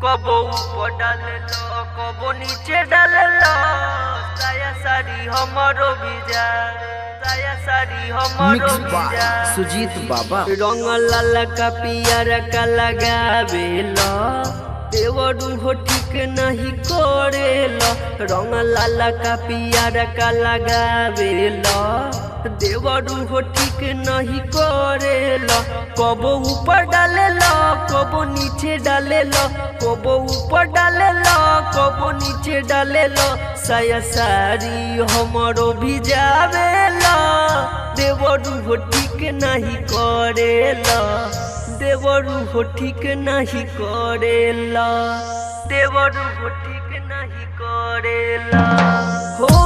कबो ऊपर डालेलो कबो नीचे डालेलो साया साड़ी हमरो भिजा साया साड़ी हमरो भिजा सुजीत बाबा रंग लाल का पियर का लगावेलो देवरू हो ठीक नहीं करेलो रंग लाल का पियर का लगावेलो देवरू हो ठीक नहीं करेलो कबो ऊपर डालेलो कबो नीचे डालेलो कबो ऊपर डालेलो कबो नीचे डालेलो साया साड़ी हमरो भिजावेलो देवरू हो ठीक नहीं करेलो देवरू हो ठीक नहीं करेला देवरू हो ठीक नहीं करेला हो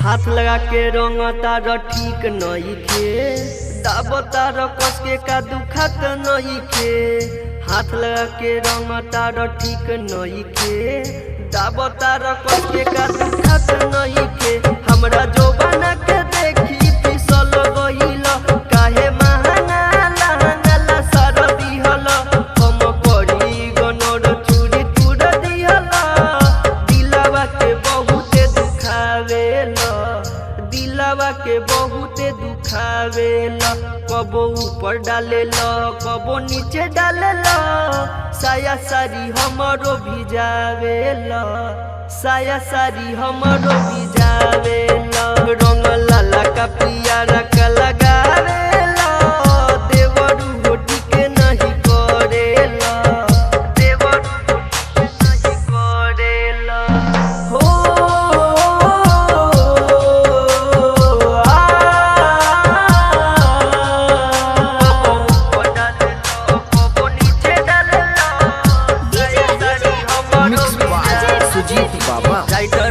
हाथ लगा के रंग तार ठीक नहीं खे दाब तार कस के का दुखत नहीं खे हाथ लगा के रंग तार ठीक नहीं खे दाब तार कस के का दुखत नहीं खे हमरा जो बना के देखी फिसल गइल काहे महंगा लहंगा सर दिहल हम करी गनर चूड़ी तूड़ दिहल दिलवा के बहुते दुखावेला दिलवा के बहुते दुखावेला कबो ऊपर डालेला कबो नीचे डालेला साया साड़ी हमरो भिजावेला साया साड़ी हमरो भिजावेला रंग लाला का पियारा का लगावेला देवरू हो ठीक नहीं करेला देवरू हो ठीक नहीं करेला हो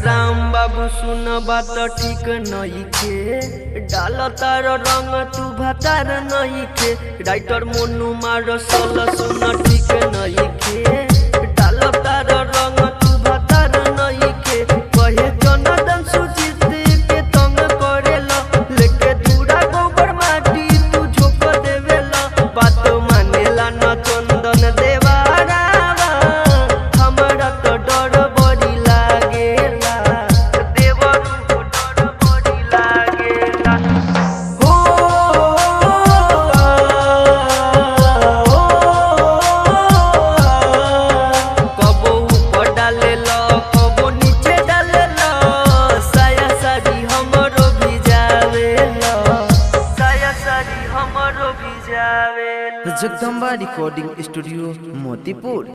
राम बाबू सुन बात ठीक नहीं खे डाल तार रंग तू भातार नहीं खे राइटर मोनू मार सल सुन ठीक नहीं खे डाल तार रंग तू भातार नहीं खे कहे जनार्दन सुजीत के तंग करेला लेके दूरा गोबर माटी तू झोंक देवेला बात मानेला न चंदन देवारावा हमरा तो डर बड़ी लागेला देवरू को डर बड़ी लागेला हो कबो ऊपर डालेला कबो नीचे डालेला साया साड़ी हमरो भिजावेला साया साड़ी हमरो भिजावेला जगदम्बा रिकॉर्डिंग स्टूडियो मोतीपुर।